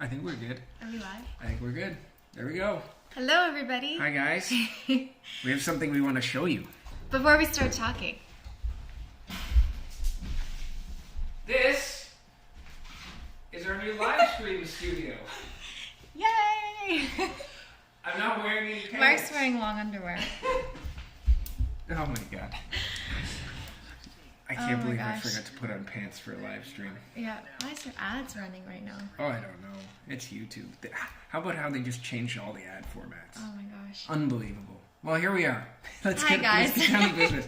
I think we're good. Are we live? I think we're good. There we go. Hello, everybody. Hi, guys. We have something we want to show you. Before we start talking. This is our new live stream studio. Yay! I'm not wearing any pants. Mark's wearing long underwear. Oh my god. I can't believe I gosh. forgot to put on pants for a live stream. Yeah. Why is there ads running right now? Oh, I don't know. It's YouTube. How about how they just changed all the ad formats? Oh my gosh. Unbelievable. Well, here we are. Let's Hi, get down to business.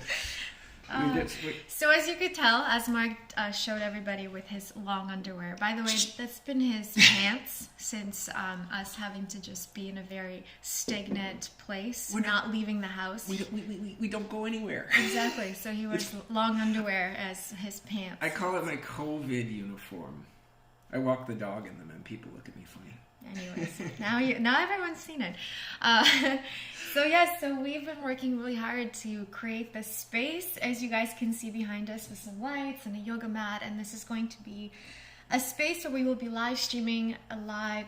So as you could tell, as Mark showed everybody with his long underwear, by the way, that's been his pants since us having to just be in a very stagnant place, not leaving the house. We don't go anywhere. Exactly. So he wears long underwear as his pants. I call it my COVID uniform. I walk the dog in them and people look at me funny. Anyways, now everyone's seen it. So we've been working really hard to create this space, as you guys can see behind us, with some lights and a yoga mat, and this is going to be a space where we will be live streaming a live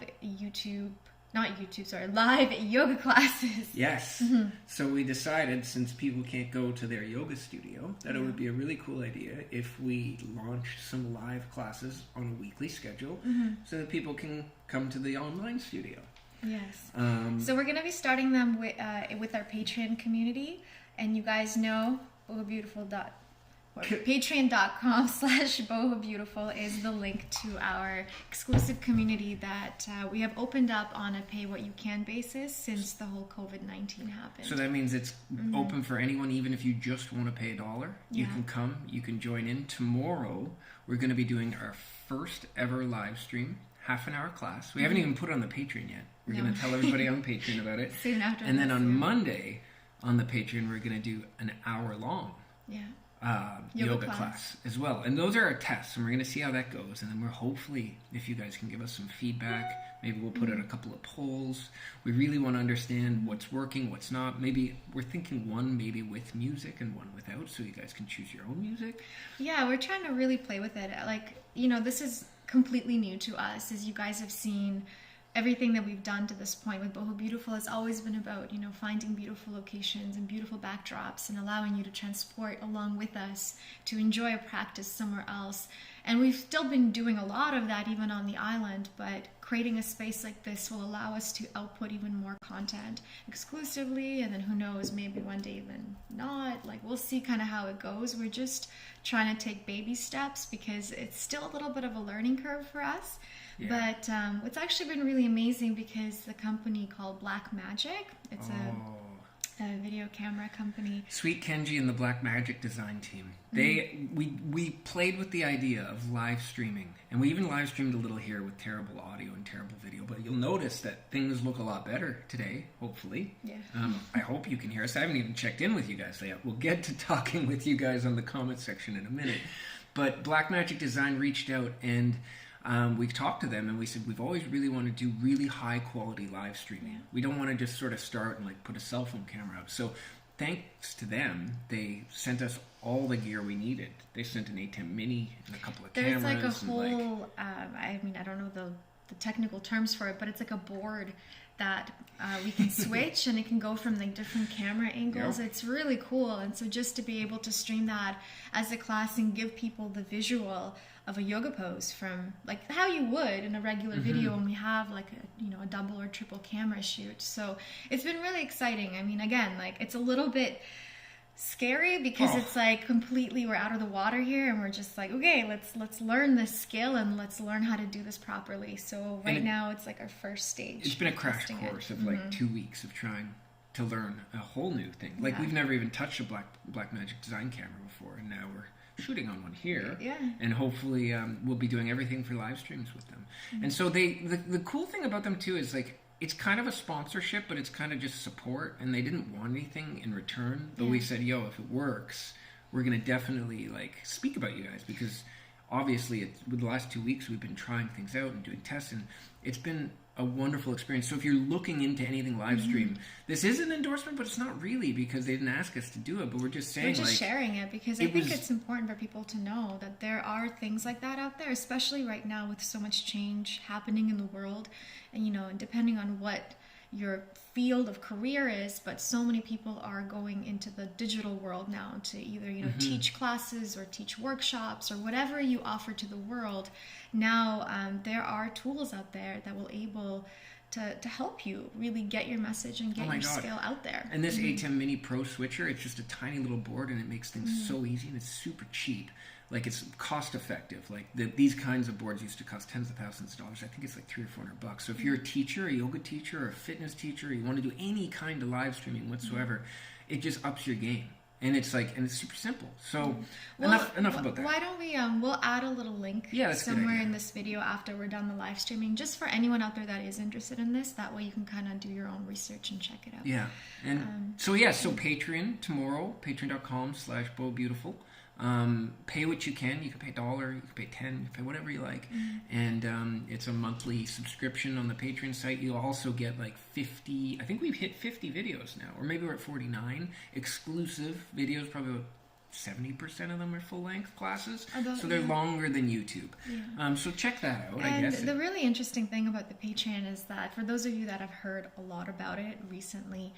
live yoga classes. Yes. Mm-hmm. So we decided, since people can't go to their yoga studio, that it would be a really cool idea if we launch some live classes on a weekly schedule so that people can come to the online studio. Yes. So we're going to be starting them with our Patreon community, and you guys know Boho Beautiful. Patreon.com/Boho Beautiful is the link to our exclusive community that we have opened up on a pay what you can basis since the whole COVID-19 happened. So that means it's open for anyone, even if you just want to pay $1. You can come, you can join in. Tomorrow, we're going to be doing our first ever live stream, half an hour class. We haven't even put it on the Patreon yet. We're going to tell everybody on Patreon about it. Soon after. And then on Monday, on the Patreon, we're going to do an hour-long yoga class as well. And those are our tests, and we're going to see how that goes. And then we're hopefully, if you guys can give us some feedback, maybe we'll put out a couple of polls. We really want to understand what's working, what's not. Maybe we're thinking one maybe with music and one without, so you guys can choose your own music. Yeah, we're trying to really play with it. This is completely new to us, as you guys have seen. Everything that we've done to this point with Boho Beautiful has always been about, finding beautiful locations and beautiful backdrops and allowing you to transport along with us to enjoy a practice somewhere else. And we've still been doing a lot of that even on the island, but creating a space like this will allow us to output even more content exclusively, and then who knows, maybe one day even not. We'll see kind of how it goes. We're just trying to take baby steps because it's still a little bit of a learning curve for us. Yeah. But it's actually been really amazing because the company called Black Magic, it's a video camera company. Sweet Kenji and the Black Magic design team. We played with the idea of live streaming, and we even live streamed a little here with terrible audio and terrible video, but you'll notice that things look a lot better today, hopefully. Yeah. I hope you can hear us. I haven't even checked in with you guys yet. We'll get to talking with you guys on the comment section in a minute. But Black Magic Design reached out, and we talked to them, and we said we've always really wanted to do really high quality live streaming. Yeah. We don't want to just sort of start and put a cell phone camera up. So thanks to them, they sent us all the gear we needed. They sent an ATEM Mini and a couple of cameras. There's a whole, I don't know the technical terms for it, but it's like a board that we can switch, and it can go from different camera angles. Yep. It's really cool. And so just to be able to stream that as a class and give people the visual of a yoga pose from how you would in a regular video when we have a double or triple camera shoot. So it's been really exciting. Again, it's a little bit scary because it's completely we're out of the water here, and we're just okay, let's learn this skill and let's learn how to do this properly. So now it's our first stage. It's been a crash course of 2 weeks of trying to learn a whole new thing. We've never even touched a Black Magic Design camera before, and now we're shooting on one here, and hopefully we'll be doing everything for live streams with them. And so the cool thing about them too is it's kind of a sponsorship, but it's kind of just support, and they didn't want anything in return. But we said, if it works, we're gonna definitely speak about you guys, because obviously, with the last 2 weeks, we've been trying things out and doing tests, and it's been a wonderful experience. So if you're looking into anything live stream, this is an endorsement, but it's not really, because they didn't ask us to do it. But we're just saying, we're just sharing it, because I think it's important for people to know that there are things like that out there, especially right now with so much change happening in the world, and and depending on what your field of career is, but so many people are going into the digital world now to either teach classes or teach workshops or whatever you offer to the world. Now there are tools out there that will able to help you really get your message and get your skill out there. And this ATEM Mini Pro switcher, it's just a tiny little board, and it makes things so easy, and it's super cheap. Like, it's cost effective. Like, these kinds of boards used to cost tens of thousands of dollars. I think it's like $300 or $400. So if you're a teacher, a yoga teacher, or a fitness teacher, you want to do any kind of live streaming whatsoever, it just ups your game. And it's super simple. So enough about that. Why don't we we'll add a little link somewhere in this video after we're done the live streaming, just for anyone out there that is interested in this. That way you can kind of do your own research and check it out. Yeah. And so Patreon tomorrow, patreon.com/Boho Beautiful. Pay what you can. You can pay $1, you can pay $10, you can pay whatever you like. And it's a monthly subscription on the Patreon site. You'll also get like 50, I think we've hit 50 videos now, or maybe we're at 49 exclusive videos. Probably about 70% of them are full-length classes, so they're longer than YouTube. So check that out. And I guess the really interesting thing about the Patreon is that, for those of you that have heard a lot about it recently,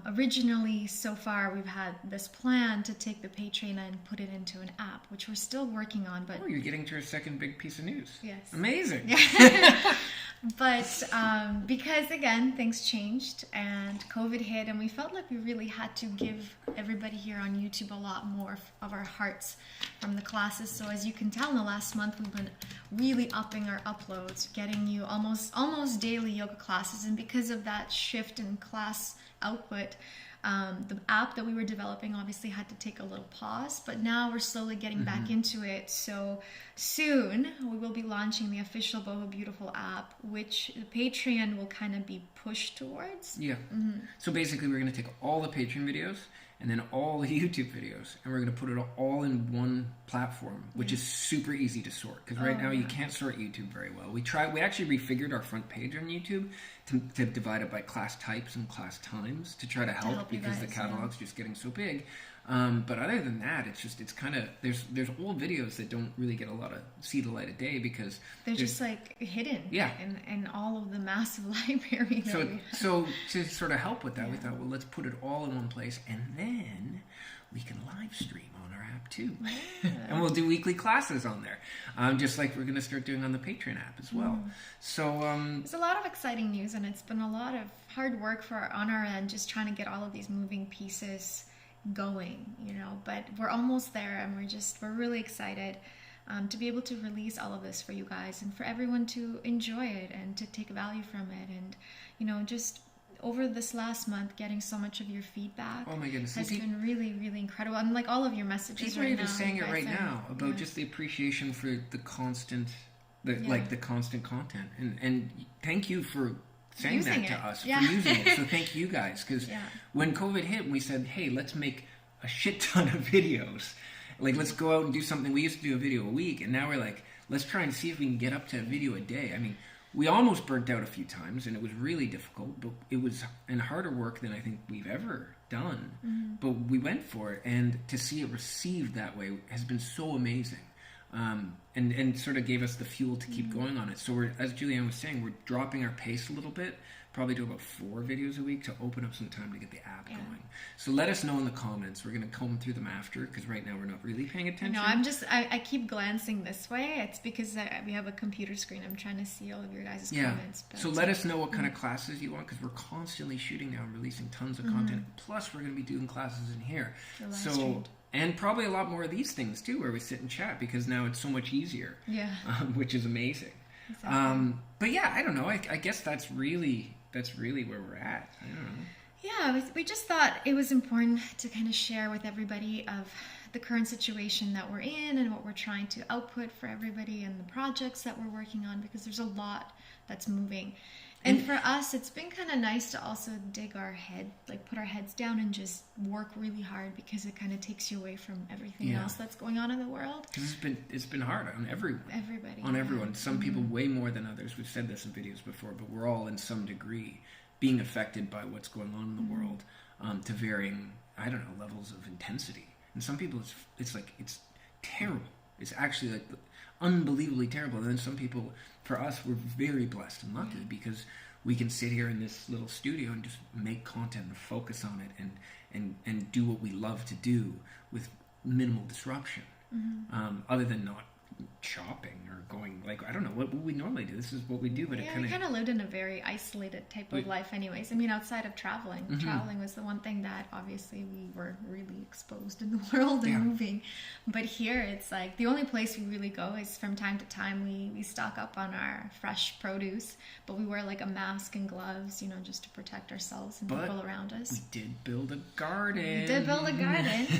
originally, so far, we've had this plan to take the Patreon and put it into an app, which we're still working on. But you're getting to your second big piece of news. Yes. Amazing. But because, again, things changed and COVID hit, and we felt like we really had to give everybody here on YouTube a lot more of our hearts from the classes. So as you can tell, in the last month, we've been really upping our uploads, getting you almost daily yoga classes. And because of that shift in class output, the app that we were developing obviously had to take a little pause, but now we're slowly getting back into it. So soon we will be launching the official Boho Beautiful app, which the Patreon will kind of be pushed towards. So basically, we're going to take all the Patreon videos and then all the YouTube videos, and we're going to put it all in one platform, which is super easy to sort, because right now you can't sort YouTube very well. We actually refigured our front page on YouTube to divide it by class types and class times to try to help because the catalog's just getting so big. But other than that, it's kind of, there's old videos that don't really get see the light of day because they're just like hidden in all of the massive library that we have. So to sort of help with that, we thought, well, let's put it all in one place, and then we can live stream on our app too. And we'll do weekly classes on there, just like we're going to start doing on the Patreon app as well. So there's a lot of exciting news, and it's been a lot of hard work on our end, just trying to get all of these moving pieces going, but we're almost there, and we're really excited to be able to release all of this for you guys and for everyone to enjoy it and to take value from it. And just over this last month, getting so much of your feedback has been really, really incredible. And like all of your messages people right are even now, saying it right now about just the appreciation for the constant content, and thank you for saying using that it. to us, for using it. So thank you guys, because when COVID hit, we said, hey, let's make a shit ton of videos. Like, let's go out and do something. We used to do a video a week, and now we're like, let's try and see if we can get up to a video a day. I mean, we almost burnt out a few times, and it was really difficult, but it was harder work than I think we've ever done. But we went for it, and to see it received that way has been so amazing. And sort of gave us the fuel to keep going on it. So we're, as Juliana was saying, we're dropping our pace a little bit, probably do about 4 videos a week to open up some time to get the app going. So let us know in the comments. We're going to comb through them after, because right now we're not really paying attention. No, I keep glancing this way. It's because we have a computer screen. I'm trying to see all of your guys' comments. But so let us know what kind of classes you want, because we're constantly shooting now and releasing tons of content. Plus, we're going to be doing classes in here. And probably a lot more of these things too, where we sit and chat, because now it's so much easier. Which is amazing. Exactly. But yeah, I don't know. I guess that's really where we're at. I don't know. Yeah, we just thought it was important to kind of share with everybody of the current situation that we're in and what we're trying to output for everybody and the projects that we're working on, because there's a lot that's moving. And for us, it's been kind of nice to also dig our head, like put our heads down and just work really hard, because it kind of takes you away from everything else that's going on in the world. Because it's been hard on everyone. Everybody. On everyone. Some people way more than others. We've said this in videos before, but we're all in some degree being affected by what's going on in the world, to varying, I don't know, levels of intensity. And some people, it's terrible. It's actually like unbelievably terrible. And then some people, for us, we're very blessed and lucky because we can sit here in this little studio and just make content and focus on it and do what we love to do with minimal disruption, other than not shopping or going, like, I don't know what we normally do. This is what we do, but it we kind of lived in a very isolated type of life anyways. I mean, outside of traveling was the one thing that obviously we were really exposed in the world and moving. But here it's like the only place we really go is from time to time we stock up on our fresh produce, but we wear like a mask and gloves, you know, just to protect ourselves and people around us. We did build a garden.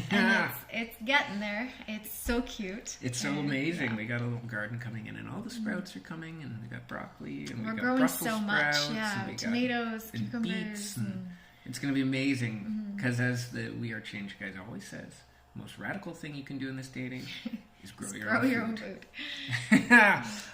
And it's getting there. It's so cute. It's so amazing. We got a little garden coming in, and all the sprouts are coming, and we got broccoli, and we're we got growing Brussels so sprouts, much. Yeah, and tomatoes, cucumbers, beets, and it's going to be amazing. Because as the We Are Change guys always says, the most radical thing you can do in this dating is grow your own food.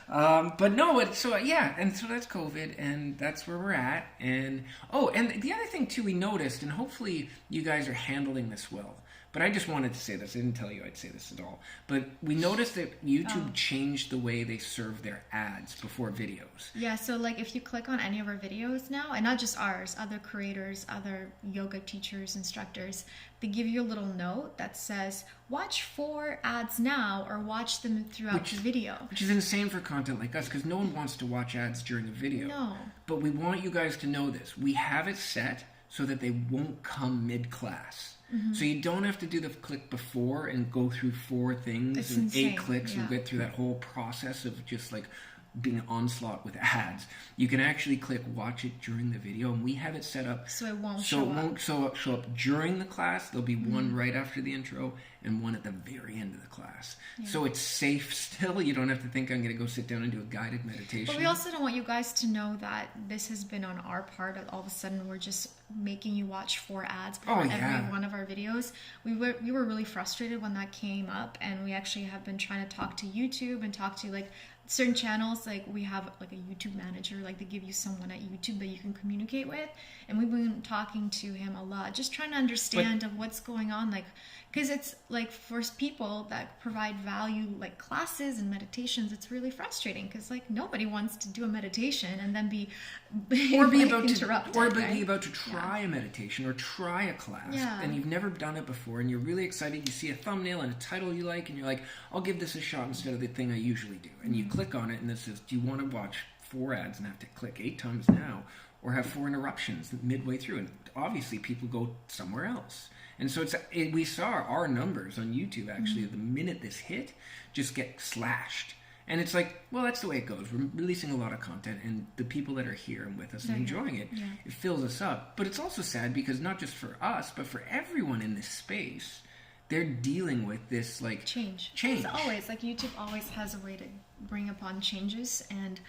But no, and so that's COVID, and that's where we're at. And and the other thing too, we noticed, and hopefully you guys are handling this well. But I just wanted to say this. I didn't tell you I'd say this at all. But we noticed that YouTube changed the way they serve their ads before videos. Yeah, so like if you click on any of our videos now, and not just ours, other creators, other yoga teachers, instructors, they give you a little note that says, watch 4 ads now, or watch them throughout the video. Which is insane for content like us, because no one wants to watch ads during a video. No. But we want you guys to know this. We have it set so that they won't come mid-class. So you don't have to do the click before and go through 4 things and 8 clicks and get through that whole process of just like being an onslaught with ads. You can actually click watch it during the video, and we have it set up so it won't show up during the class. There'll be one right after the intro and one at the very end of the class. So it's safe still. You don't have to think I'm going to go sit down and do a guided meditation. But we also don't want you guys to know that this has been on our part. All of a sudden we're just making you watch 4 ads before every one of our videos. We were really frustrated when that came up, and we actually have been trying to talk to YouTube and talk to like certain channels. Like we have like a YouTube manager, like they give you someone at YouTube that you can communicate with, and we've been talking to him a lot, just trying to understand of what's going on, like, because it's like for people that provide value like classes and meditations, it's really frustrating because like nobody wants to do a meditation and then be interrupted, be about to try a meditation or try a class, and you've never done it before, and you're really excited. You see a thumbnail and a title you like, and you're like, I'll give this a shot instead of the thing I usually do, and you click on it, and it says, do you want to watch 4 ads and have to click 8 times now, or have 4 interruptions midway through? And obviously people go somewhere else. And so we saw our numbers on YouTube actually the minute this hit just get slashed. And it's like, well, that's the way it goes. We're releasing a lot of content, and the people that are here and with us and enjoying it, it fills us up. But it's also sad because not just for us, but for everyone in this space, they're dealing with this like change. It's always like YouTube always has a way to bring upon changes, and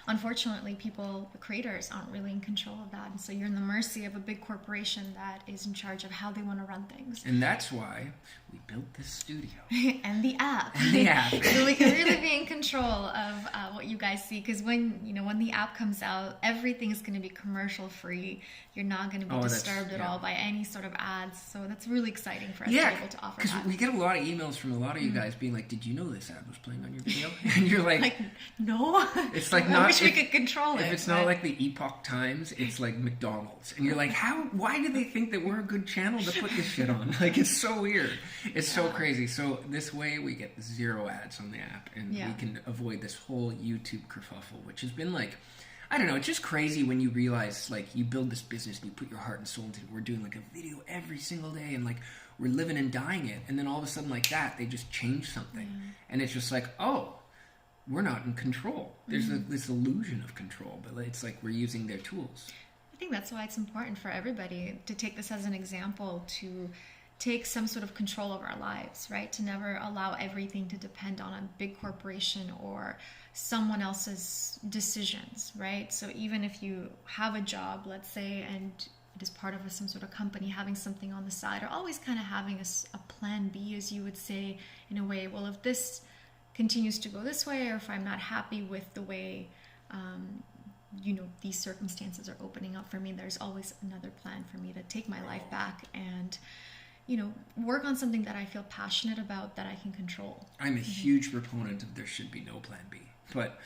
unfortunately the creators aren't really in control of that, and so you're in the mercy of a big corporation that is in charge of how they want to run things. And that's why we built this studio and the app so we can really be in control of what you guys see, because when the app comes out, everything is going to be commercial free. You're not going to be disturbed at all by any sort of ads, so that's really exciting for us to be able to offer that. Because we get a lot of emails from a lot of you guys being like, did you know this ad was playing on your video? And you're like no. It's like I wish we could control it. If it's not like the Epoch Times, it's like McDonald's. And you're like, why do they think that we're a good channel to put this shit on? Like, it's so weird. It's so crazy. So this way we get 0 ads on the app, and we can avoid this whole YouTube kerfuffle, which has been like, I don't know, it's just crazy when you realize, like, you build this business and you put your heart and soul into it. We're doing like a video every single day, and like we're living and dying it. And then all of a sudden like that, they just change something. And it's just like, oh, we're not in control. There's this illusion of control, but it's like we're using their tools. I think that's why it's important for everybody to take this as an example to take some sort of control of our lives, right? To never allow everything to depend on a big corporation or someone else's decisions, right? So even if you have a job, let's say, and it is part of some sort of company, having something on the side, or always kind of having a plan B, as you would say, in a way, well, if this continues to go this way, or if I'm not happy with the way these circumstances are opening up for me, there's always another plan for me to take my life back and work on something that I feel passionate about, that I can control. I'm a huge proponent of there should be no plan B. But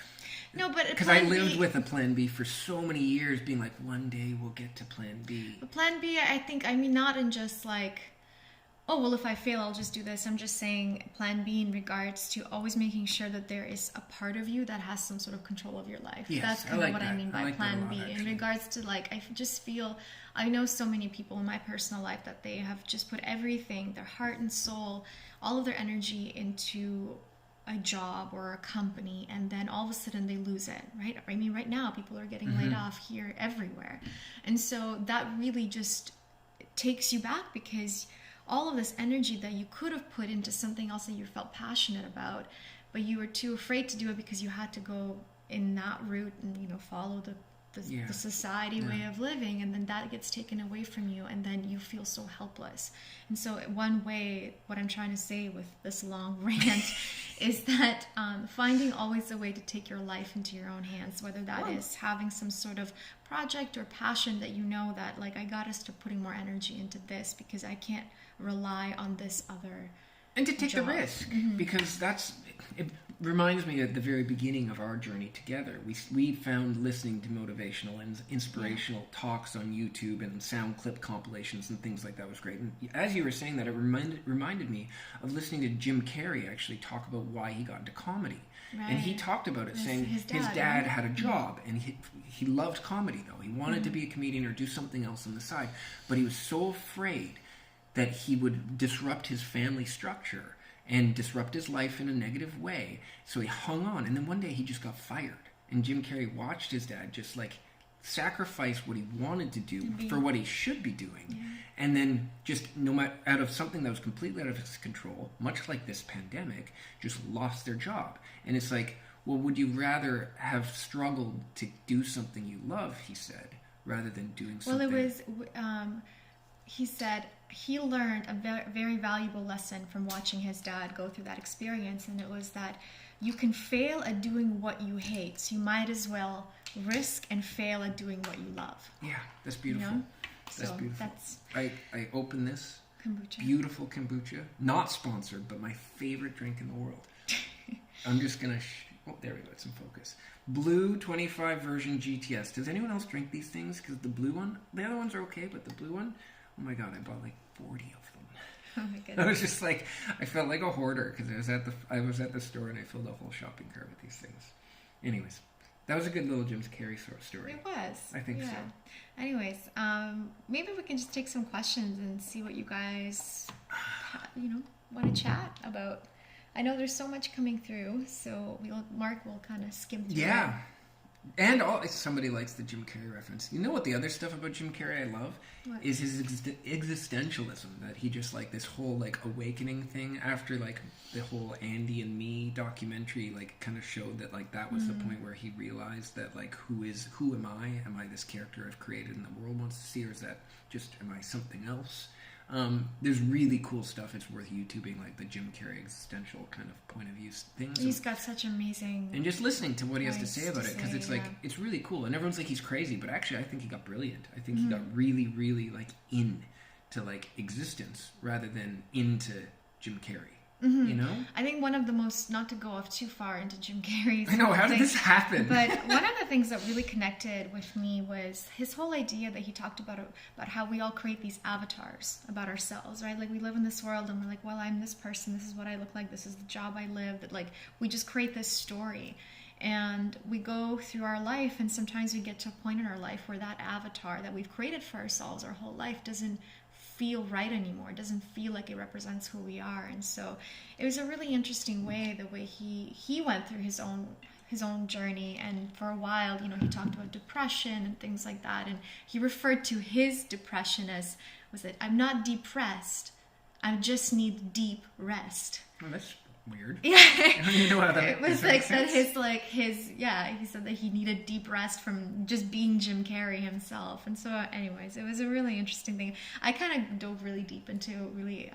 because I lived with a plan B for so many years, being like, one day we'll get to plan B. But plan B, I mean, not in just like, oh, well, if I fail, I'll just do this. I'm just saying plan B in regards to always making sure that there is a part of you that has some sort of control of your life. Yes, that's kind of what I mean by plan B. Actually. In regards to, like, I just feel, I know so many people in my personal life that they have just put everything, their heart and soul, all of their energy into a job or a company, and then all of a sudden they lose it, right? I mean, right now people are getting laid off here everywhere. And so that really just takes you back, because all of this energy that you could have put into something else that you felt passionate about, but you were too afraid to do it because you had to go in that route and follow the society way of living, and then that gets taken away from you, and then you feel so helpless. And so one way, what I'm trying to say with this long rant is that finding always a way to take your life into your own hands, whether that is having some sort of project or passion that that, like, I got us to putting more energy into this because I can't rely on this other and to take job. the risk, because it reminds me at the very beginning of our journey together. We found listening to motivational and inspirational talks on YouTube and sound clip compilations and things like that was great. And as you were saying that, it reminded me of listening to Jim Carrey actually talk about why he got into comedy. Right. And he talked about it, saying his dad had a job, and he loved comedy, though. He wanted to be a comedian or do something else on the side, but he was so afraid that he would disrupt his family structure and disrupt his life in a negative way. So he hung on, and then one day he just got fired. And Jim Carrey watched his dad just like sacrifice what he wanted to do for what he should be doing. And then just out of something that was completely out of his control, much like this pandemic, just lost their job. And it's like, well, would you rather have struggled to do something you love, he said, rather than doing something... Well, it was... he said he learned a very valuable lesson from watching his dad go through that experience, and it was that you can fail at doing what you hate, so you might as well risk and fail at doing what you love. Yeah, that's beautiful. That's beautiful. I open this kombucha. Beautiful kombucha, not sponsored, but my favorite drink in the world. I'm just gonna there we go, it's in focus. Blue 25 version GTS. Does anyone else drink these things? Because the blue one, the other ones are okay, but the blue one, oh my god, I bought like 40 of them. Oh my goodness. I was just like, I felt like a hoarder because I was at the store and I filled a whole shopping cart with these things. Anyways, that was a good little Jim Carrey story. It was. I think so. Anyways, maybe we can just take some questions and see what you guys, want to chat about. I know there's so much coming through, so Mark will kind of skim through it. And somebody likes the Jim Carrey reference. You know what the other stuff about Jim Carrey I love? What? Is his existentialism, that he just like this whole like awakening thing after like the whole Andy and Me documentary like kind of showed that like that was the point where he realized that like who am I? Am I this character I've created and the world wants to see, or is that just am I something else? There's really cool stuff. It's worth YouTubing, like the Jim Carrey existential kind of point of view things. He's got such amazing... And just listening to what he has to say about it, because it's like, it's really cool. And everyone's like, he's crazy, but actually I think he got brilliant. I think he got really, really like into like existence rather than into Jim Carrey. You know? I think one of the most, not to go off too far into Jim Carrey's... I know, how did this happen? But one of the things that really connected with me was his whole idea that he talked about how we all create these avatars about ourselves, right? Like we live in this world and we're like, well, I'm this person, this is what I look like, this is the job I live, that like we just create this story. And we go through our life, and sometimes we get to a point in our life where that avatar that we've created for ourselves our whole life doesn't feel right anymore. It doesn't feel like it represents who we are. And so it was a really interesting way, the way he went through his own journey. And for a while, he talked about depression and things like that. And he referred to his depression as, I'm not depressed, I just need deep rest. Oh, that's weird. Yeah. I don't even know how that It was makes like that sense. he said that he needed deep rest from just being Jim Carrey himself. And so anyways, it was a really interesting thing. I kind of dove really deep into really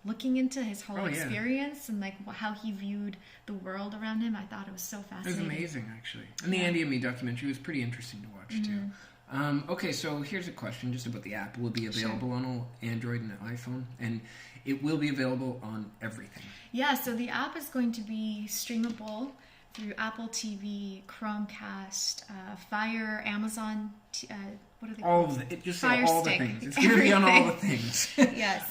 looking into his whole experience and like how he viewed the world around him. I thought it was so It was fascinating. amazing, actually. And the Andy and Me documentary was pretty interesting to watch, too. Okay, so here's a question just about the app. Will it be available on all Android and iPhone? And it will be available on everything. Yeah, so the app is going to be streamable through Apple TV, Chromecast, Fire, Amazon, what are they All called? of it. Just Fire say all Stick, the things. It's going to be on all the everything. things. Yes.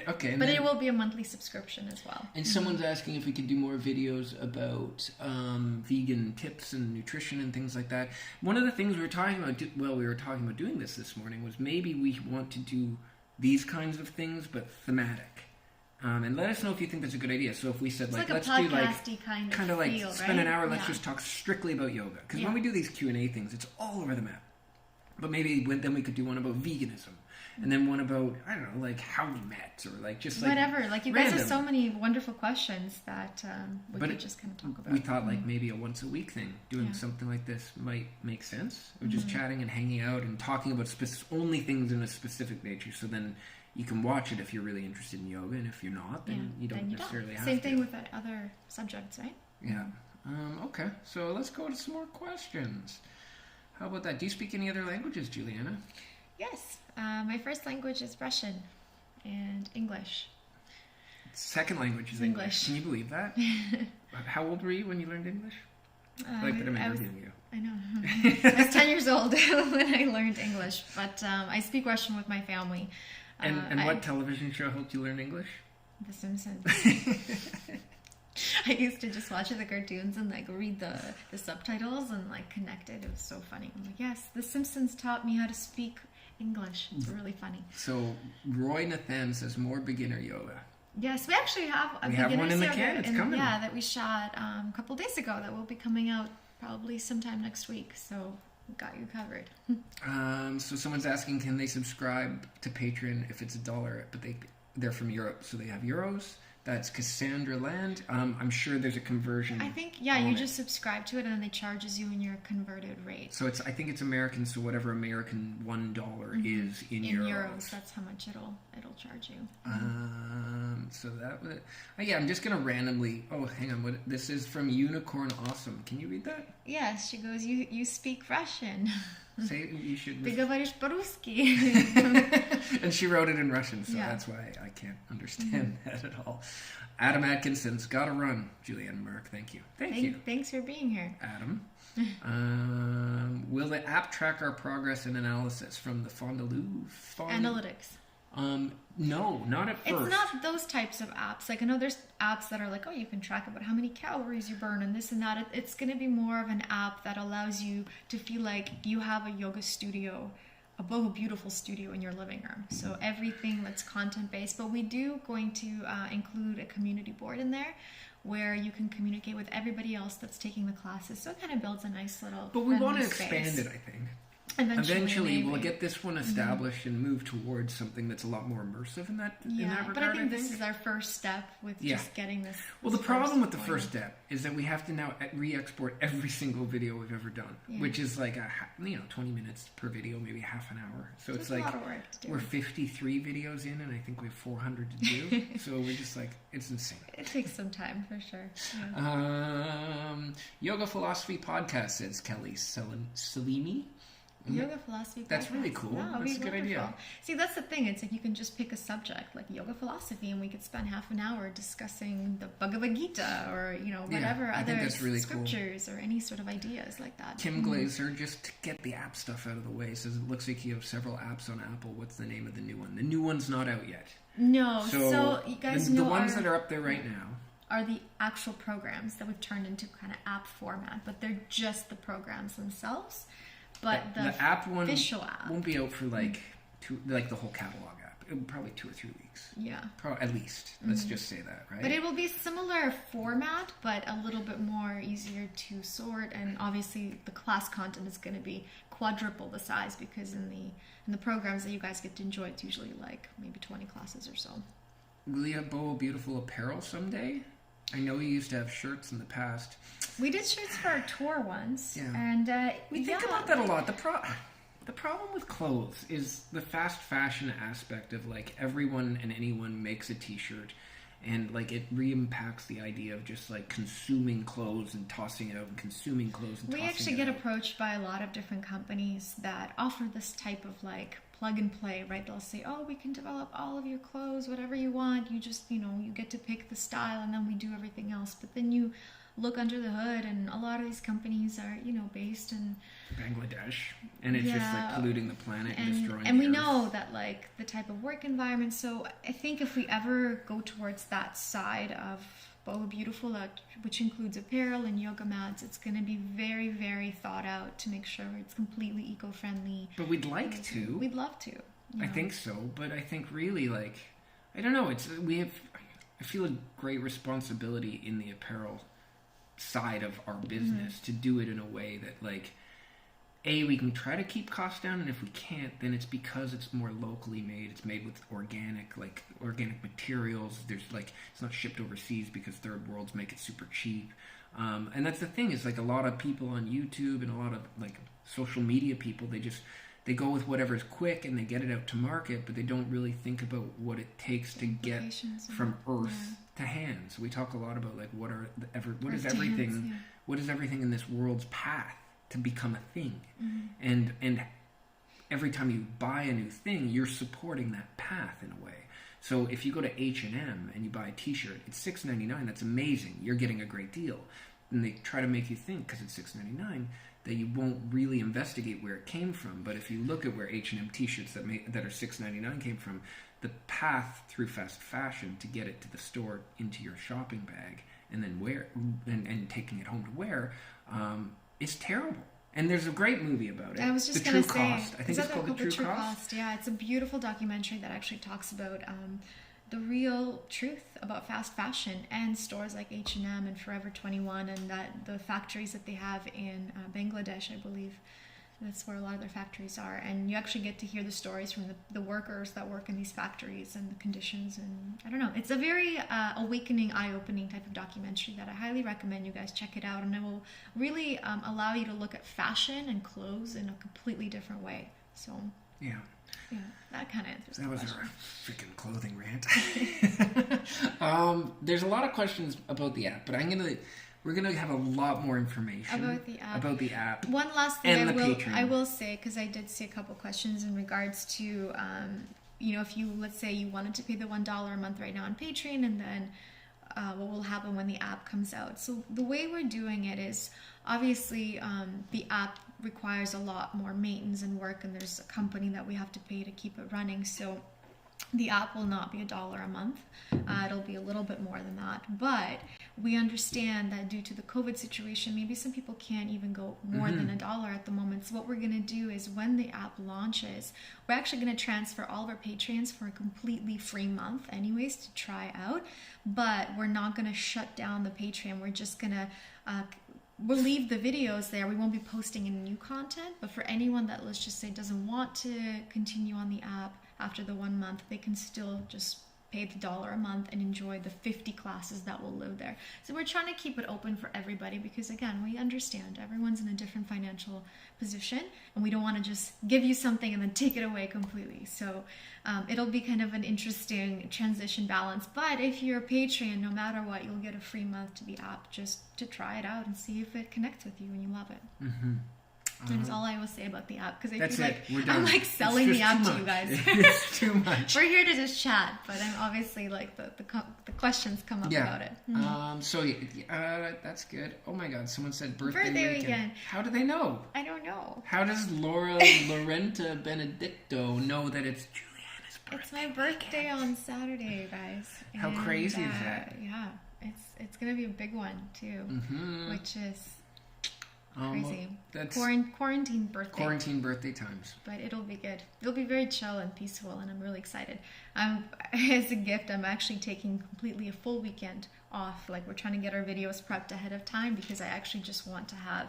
Okay. But it will be a monthly subscription as well. And someone's asking if we could do more videos about vegan tips and nutrition and things like that. One of the things we were talking about, doing this morning, was maybe we want to do these kinds of things, but thematic. And let us know if you think that's a good idea. So if we said, It's let's a do podcasty kind of feel, spend an hour, let's Yeah. just talk strictly about yoga. Because when we do these Q&A things, it's all over the map. But maybe then we could do one about veganism. And then one about, I don't know, like how we met, or like just like whatever. Like you random. guys have so many wonderful questions that we could just kind of talk about. We thought like maybe a once a week thing, doing something like this might make sense. Or just chatting and hanging out and talking about only things in a specific nature. So then you can watch it if you're really interested in yoga, and if you're not, then you don't necessarily have to. Same thing with other subjects, right? Yeah. Okay, so let's go to some more questions. How about that? Do you speak any other languages, Juliana? Yes. My first language is Russian and English. Second language is English. Can you believe that? How old were you when you learned English? Like that I'm interviewing you. I know. I was 10 years old when I learned English, but I speak Russian with my family. And what television show helped you learn English? The Simpsons. I used to just watch the cartoons and like read the subtitles and like connect it. It was so funny. I'm like, yes, The Simpsons taught me how to speak English. It's really funny. So Roy Nathan says more beginner yoga. Yes, we actually have a we have one in the yoga can. It's coming. Yeah, that we shot a couple days ago that will be coming out probably sometime next week. So we got you covered. So someone's asking, can they subscribe to Patreon if it's $1? But they're from Europe, so they have euros. That's Cassandra Land. I'm sure there's a conversion. I think, you just subscribe to it and then they charges you in your converted rate. So I think it's American, so whatever American $1 is in euros. That's how much it'll charge you. So that was it. Yeah, I'm just going to randomly... Oh, hang on. This is from Unicorn Awesome. Can you read that? Yes, she goes, you speak Russian. Say you should... Ты говоришь по-русски. And she wrote it in Russian, so that's why I can't understand that at all. Adam Atkinson's gotta run. Julianne Mark, thank you. Thank you. Thanks for being here. Adam. Will the app track our progress and analysis from the Analytics. No, not at first. It's not those types of apps. Like I know there's apps that are like, oh, you can track about how many calories you burn and this and that. It's going to be more of an app that allows you to feel like you have a yoga studio, a Boho Beautiful studio in your living room. So everything that's content-based. But we do going to include a community board in there where you can communicate with everybody else that's taking the classes. So it kind of builds a nice little But we want to space. expand it, I think. Eventually we'll get this one established and move towards something that's a lot more immersive in that regard. But I think this is our first step with just getting this. Well, the problem with the first step is that we have to now re-export every single video we've ever done, which is like 20 minutes per video, maybe half an hour. So it's like a lot of work to do. We're 53 videos in, and I think we have 400 to do. So we're just like, it's insane. It takes some time for sure. Yeah. Yoga Philosophy Podcast, says Kelly Salimi. Yoga philosophy podcast. That's really cool. No, that's a good idea. See, that's the thing. It's like you can just pick a subject like yoga philosophy, and we could spend half an hour discussing the Bhagavad Gita or whatever other scriptures or any sort of ideas like that. Tim Glazer, just to get the app stuff out of the way, says it looks like you have several apps on Apple. What's the name of the new one? The new one's not out yet. No, so you guys know the ones that are up there right now are the actual programs that we've turned into kind of app format, but they're just the programs themselves. But the app one official app won't be out for like the whole catalog app. It'll probably 2 or 3 weeks. Yeah, at least. Let's just say that, right? But it will be similar format, but a little bit more easier to sort. And obviously, the class content is going to be quadruple the size because in the programs that you guys get to enjoy, it's usually like maybe 20 classes or so. will you have Boho Beautiful apparel someday? I know you used to have shirts in the past. We did shirts for our tour once. Yeah. And we think about that a lot. The problem with clothes is the fast fashion aspect of like everyone and anyone makes a t-shirt, and like it re-impacts the idea of just like consuming clothes and tossing it out and consuming clothes and we tossing actually it get out. approached by a lot of different companies that offer this type of like plug and play, right? They'll say, oh, we can develop all of your clothes, whatever you want. You just, you get to pick the style and then we do everything else. But then you look under the hood and a lot of these companies are, based in Bangladesh, and it's just like polluting the planet and destroying and we the earth. know that like the type of work environment. So I think if we ever go towards that side of Boho Beautiful, which includes apparel and yoga mats, it's going to be very, very thought out to make sure it's completely eco-friendly. But we'd like to. We'd love to. I think so, but I think really like, I don't know, I feel a great responsibility in the apparel side of our business to do it in a way that like, we can try to keep costs down, and if we can't, then it's because it's more locally made. It's made with organic materials. There's like, it's not shipped overseas because third worlds make it super cheap. And that's the thing, is like a lot of people on YouTube and a lot of like social media people, they go with whatever's quick and they get it out to market, but they don't really think about what it takes to get from earth to hands. We talk a lot about like what is everything in this world's path to become a thing. And every time you buy a new thing, you're supporting that path in a way. So if you go to H&M and you buy a t-shirt, it's $6.99. That's amazing. You're getting a great deal. And they try to make you think, because it's $6.99, that you won't really investigate where it came from. But if you look at where H&M t-shirts that are $6.99 came from, the path through fast fashion to get it to the store into your shopping bag and then wear and taking it home to wear is terrible. And there's a great movie about it. I was just The going True to say, Cost. I think it's called The True Cost. Yeah, it's a beautiful documentary that actually talks about the real truth about fast fashion and stores like H&M and Forever 21 and that the factories that they have in Bangladesh, I believe. That's where a lot of their factories are. And you actually get to hear the stories from the workers that work in these factories and the conditions. And I don't know. It's a very awakening, eye-opening type of documentary that I highly recommend you guys check it out. And it will really allow you to look at fashion and clothes in a completely different way. So, yeah, that kind of answers the question. That was our freaking clothing rant. There's a lot of questions about the app, but we're going to have a lot more information about the app. One last thing I will say, because I did see a couple questions in regards to, if you, let's say you wanted to pay the $1 a month right now on Patreon, and then what will happen when the app comes out. So the way we're doing it is, obviously, the app requires a lot more maintenance and work, and there's a company that we have to pay to keep it running. So the app will not be $1 a month. It'll be a little bit more than that. But we understand that due to the COVID situation, maybe some people can't even go more than $1 at the moment. So what we're going to do is when the app launches, we're actually going to transfer all of our Patreons for a completely free month anyways to try out. But we're not going to shut down the Patreon. We're just going to we'll leave the videos there. We won't be posting any new content. But for anyone that, let's just say, doesn't want to continue on the app after the 1 month, they can still just pay the $1 a month and enjoy the 50 classes that will live there. So we're trying to keep it open for everybody because, again, we understand everyone's in a different financial position and we don't want to just give you something and then take it away completely. So it'll be kind of an interesting transition balance. But if you're a Patreon, no matter what, you'll get a free month to the app just to try it out and see if it connects with you and you love it. That is all I will say about the app because I feel like I'm like selling the app to you guys. It's too much. We're here to just chat, but I'm obviously like the questions come up about it. That's good. Oh my God, someone said birthday weekend. How do they know? I don't know. How does Laura Lorenta Benedicto know that it's Juliana's birthday? It's my birthday on Saturday, you guys. How crazy is that? Yeah, it's gonna be a big one too, which is crazy. That's quarantine birthday. Quarantine birthday times. But it'll be good. It'll be very chill and peaceful, and I'm really excited. As a gift, I'm actually taking completely a full weekend off. Like we're trying to get our videos prepped ahead of time because I actually just want to have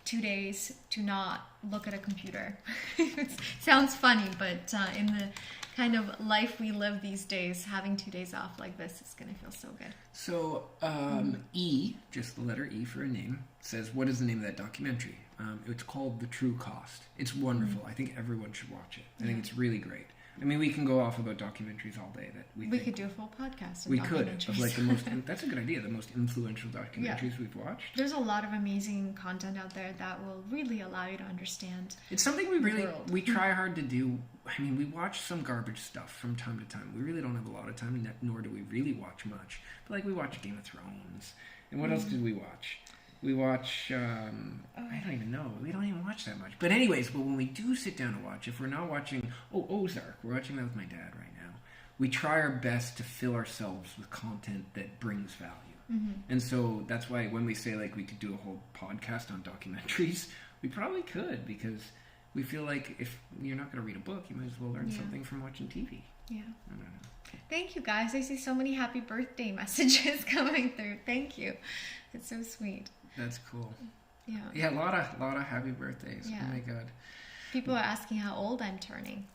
2 days to not look at a computer. It sounds funny, but in the kind of life we live these days, having 2 days off like this is going to feel so good. So E, just the letter E for a name, says, what is the name of that documentary? It's called The True Cost. It's wonderful. I think everyone should watch it. I think it's really great. I mean, we can go off about documentaries all day. That we could do a full podcast. We could of like the most. That's a good idea. The most influential documentaries we've watched. There's a lot of amazing content out there that will really allow you to understand. It's something we try hard to do. I mean, we watch some garbage stuff from time to time. We really don't have a lot of time, nor do we really watch much. But like we watch Game of Thrones, and what else did we watch? We watch, I don't even know. We don't even watch that much. But anyways, when we do sit down to watch, if we're not watching, Ozark, we're watching that with my dad right now. We try our best to fill ourselves with content that brings value. Mm-hmm. And so that's why when we say like we could do a whole podcast on documentaries, we probably could, because we feel like if you're not going to read a book, you might as well learn something from watching TV. Yeah. I don't know. Thank you guys. I see so many happy birthday messages coming through. Thank you. It's so sweet. That's cool. Yeah. Yeah, a lot of happy birthdays. Yeah. Oh my god. People are asking how old I'm turning.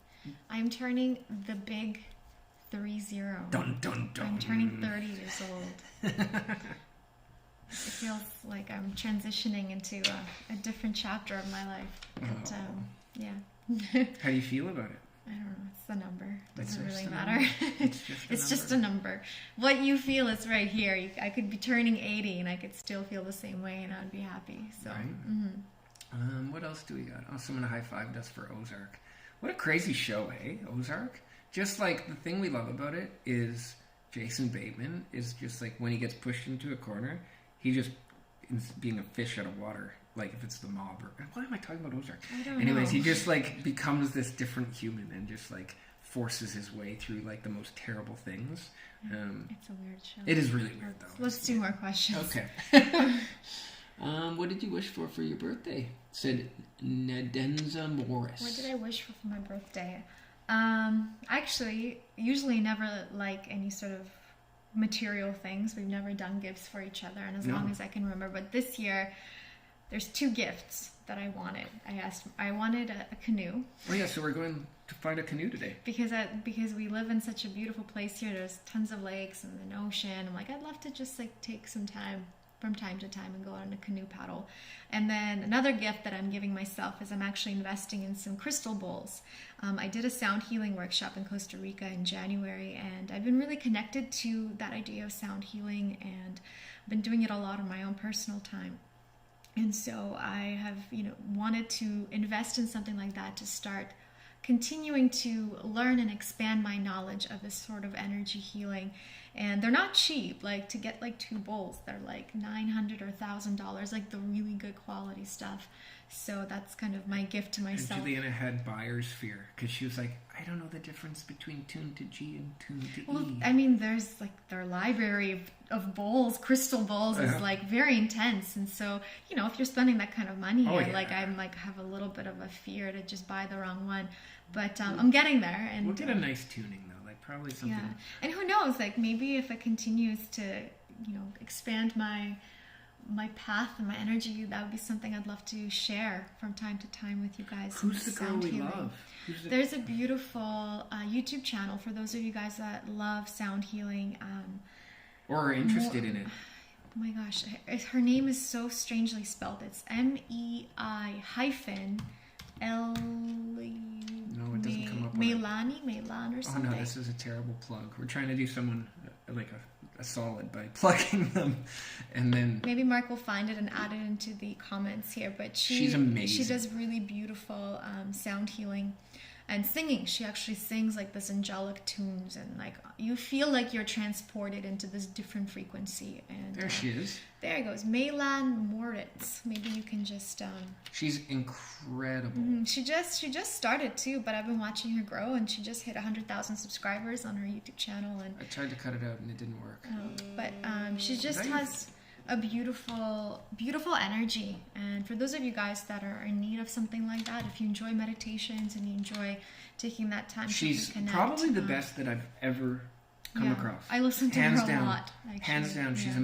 I'm turning the big 30. Dun dun dun. I'm turning 30 years old. It feels like I'm transitioning into a different chapter of my life. But, yeah. How do you feel about it? I don't know. It's the number. It doesn't really Number. matter. It's just a number. What you feel is right here. I could be turning 80 and I could still feel the same way and I'd be happy. So, right. What else do we got? Oh, someone high-fived us for Ozark. What a crazy show, eh? Ozark? Just like the thing we love about it is Jason Bateman is just like when he gets pushed into a corner, he just is being a fish out of water. Like if it's the mob or why am I talking about Ozark? I don't Anyways, know. he just like becomes this different human and just like forces his way through like the most terrible things. It's a weird show. It is really weird though. Let's do more questions. Okay. What did you wish for your birthday? Said Nadenza Morris. What did I wish for my birthday? Actually, usually never like any sort of material things. We've never done gifts for each other, and as long as I can remember. But this year, there's 2 gifts that I wanted. I wanted a canoe. Oh yeah, so we're going to find a canoe today. Because we live in such a beautiful place here. There's tons of lakes and an ocean. I'm like, I'd love to just like take some time from time to time and go on a canoe paddle. And then another gift that I'm giving myself is I'm actually investing in some crystal bowls. I did a sound healing workshop in Costa Rica in January, and I've been really connected to that idea of sound healing, and I've been doing it a lot on my own personal time. And so I have, wanted to invest in something like that to start continuing to learn and expand my knowledge of this sort of energy healing. And they're not cheap. Like to get like 2 bowls, they're like $900 or $1,000, like the really good quality stuff. So that's kind of my gift to myself. And Juliana had buyer's fear because she was like, I don't know the difference between tune to G and tune to E. I mean, there's like their library of bowls, crystal bowls is like very intense. And so, if you're spending that kind of money, I'm like have a little bit of a fear to just buy the wrong one. But I'm getting there. And we'll get a nice tuning though, like probably something. Yeah, and who knows? Like maybe if it continues to, expand my path and my energy, that would be something I'd love to share from time to time with you guys. Who's the girl we love? There's a beautiful YouTube channel for those of you guys that love sound healing. Or are interested in it. Oh my gosh, her name is so strangely spelled. It's Mei-L. No, it doesn't come up with Mei-Lan or something. Oh no, this is a terrible plug. We're trying to do someone like a solid by plugging them, and then maybe Mark will find it and add it into the comments here. But she's amazing. She does really beautiful sound healing and singing. She actually sings like this angelic tunes, and like you feel like you're transported into this different frequency. And there she is. There it goes, Mei-Lan Maurits. Maybe you can just. She's incredible. She just started too, but I've been watching her grow, and she just hit 100,000 subscribers on her YouTube channel. And I tried to cut it out, and it didn't work. But she just has a beautiful energy. And for those of you guys that are in need of something like that, if you enjoy meditations and you enjoy taking that time to reconnect, she's probably the best that I've ever come across. I listen to Hands her down. a lot. Actually. Hands down. She's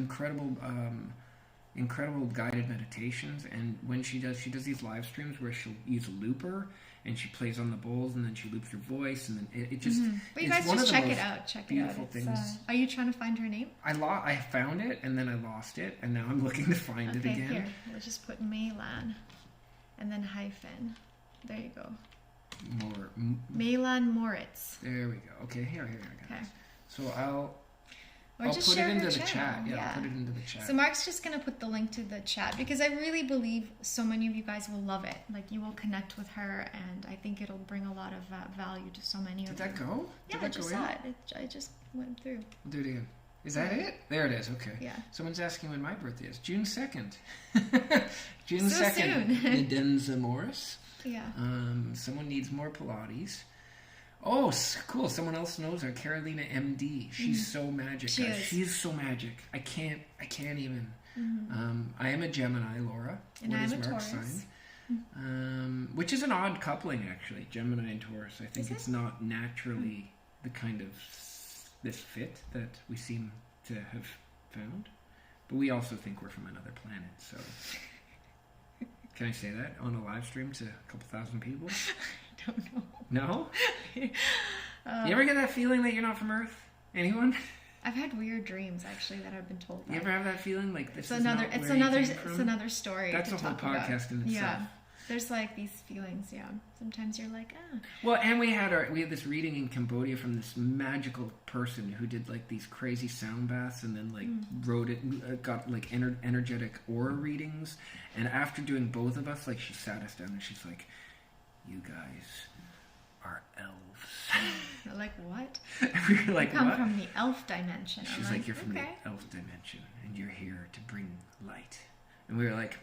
incredible guided meditations, and when she does these live streams where she'll use a looper and she plays on the bowls and then she loops her voice, and then it just But you it's guys one just of the check it most out. Check it out. beautiful things. Are you trying to find her name? I found it and then I lost it, and now I'm looking to find it again. Here, let's just put Mei-Lan and then hyphen. There you go. Mei-Lan Maurits. There we go. Okay, here. Okay. So I'll just put share it into her the channel. chat. Yeah, I'll put it into the chat. So Mark's just going to put the link to the chat because I really believe so many of you guys will love it. Like, you will connect with her, and I think it'll bring a lot of value to so many of you. Did that go? Yeah, I just saw it. I just went through. I'll do it again. Is that it? There it is. Okay. Yeah. Someone's asking when my birthday is. June 2nd. June So 2nd. soon. Nadenza Morris. Yeah. Someone needs more Pilates. Oh, cool. Someone else knows her. Carolina MD. She's so magic. She is. She's so magic. I can't even. I am a Gemini, Laura. And what I'm is a Mark's Taurus. sign? Which is an odd coupling, actually. Gemini and Taurus. I think it's not naturally the kind of this fit that we seem to have found. But we also think we're from another planet, so... Can I say that on a live stream to a couple thousand people? I don't know. No? You ever get that feeling that you're not from Earth? Anyone? I've had weird dreams, actually, that I've been told. You ever have that feeling like this It's is another. not It's where you another. came from? It's another story. That's to a whole talk about. podcast in itself. Yeah, there's like these feelings. Yeah, sometimes you're like, ah. Well, and we had this reading in Cambodia from this magical person who did like these crazy sound baths and then like wrote it, got like energetic aura readings, and after doing both of us, like she sat us down and she's like, "You guys are elves." They're like, what? We were like, you come what? from the elf dimension. She's like, you're from the elf dimension, and you're here to bring light. And we were like,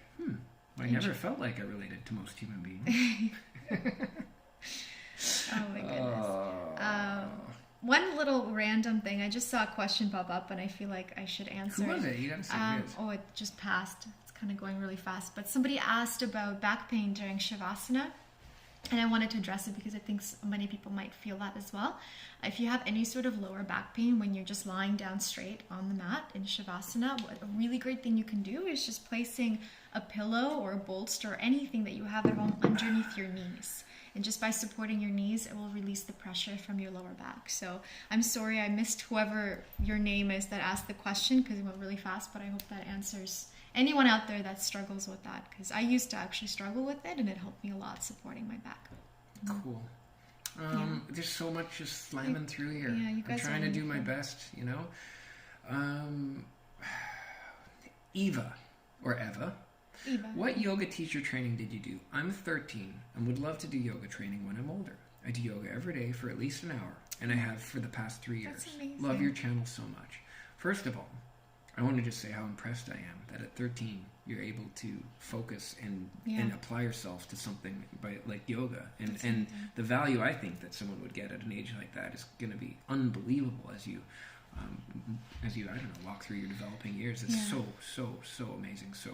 I never felt like I related to most human beings. Oh my goodness. One little random thing. I just saw a question pop up, and I feel like I should answer. Who was it? You gotta say who it is. Oh, it just passed. It's kind of going really fast. But somebody asked about back pain during Shavasana. And I wanted to address it because I think so many people might feel that as well. If you have any sort of lower back pain when you're just lying down straight on the mat in Shavasana, a really great thing you can do is just placing a pillow or a bolster or anything that you have at home underneath your knees. And just by supporting your knees, it will release the pressure from your lower back. So I'm sorry I missed whoever your name is that asked the question because it went really fast, but I hope that answers anyone out there that struggles with that, because I used to actually struggle with it and it helped me a lot supporting my back. Cool. There's so much just slamming through here. Yeah, you guys I'm trying to do my best, you know. Eva. What yoga teacher training did you do? I'm 13 and would love to do yoga training when I'm older. I do yoga every day for at least an hour, and I have for the past 3 years. That's amazing. Love your channel so much. First of all, I want to just say how impressed I am that at 13 you're able to focus and apply yourself to something like yoga, and the value I think that someone would get at an age like that is going to be unbelievable as you I don't know, walk through your developing years. It's so amazing. So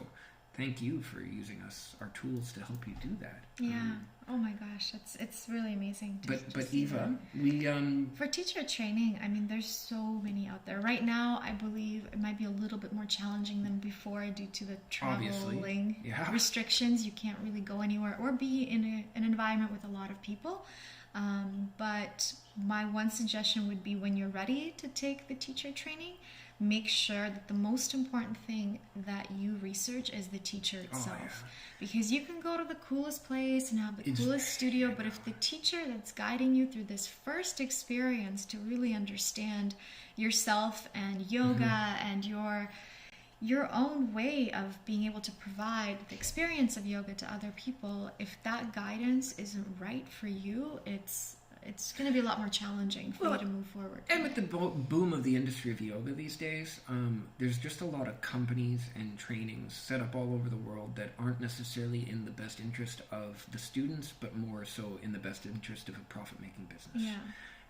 thank you for using our tools to help you do that. Yeah. Oh my gosh, it's really amazing. But Eva, we for teacher training, I mean, there's so many out there right now. I believe it might be a little bit more challenging than before due to the traveling restrictions. You can't really go anywhere or be in an environment with a lot of people. But my one suggestion would be, when you're ready to take the teacher training, make sure that the most important thing that you research is the teacher itself. Because you can go to the coolest place and have the coolest studio, but if the teacher that's guiding you through this first experience to really understand yourself and yoga and your own way of being able to provide the experience of yoga to other people, if that guidance isn't right for you, it's going to be a lot more challenging for you to move forward. And with the boom of the industry of yoga these days, there's just a lot of companies and trainings set up all over the world that aren't necessarily in the best interest of the students, but more so in the best interest of a profit-making business. Yeah.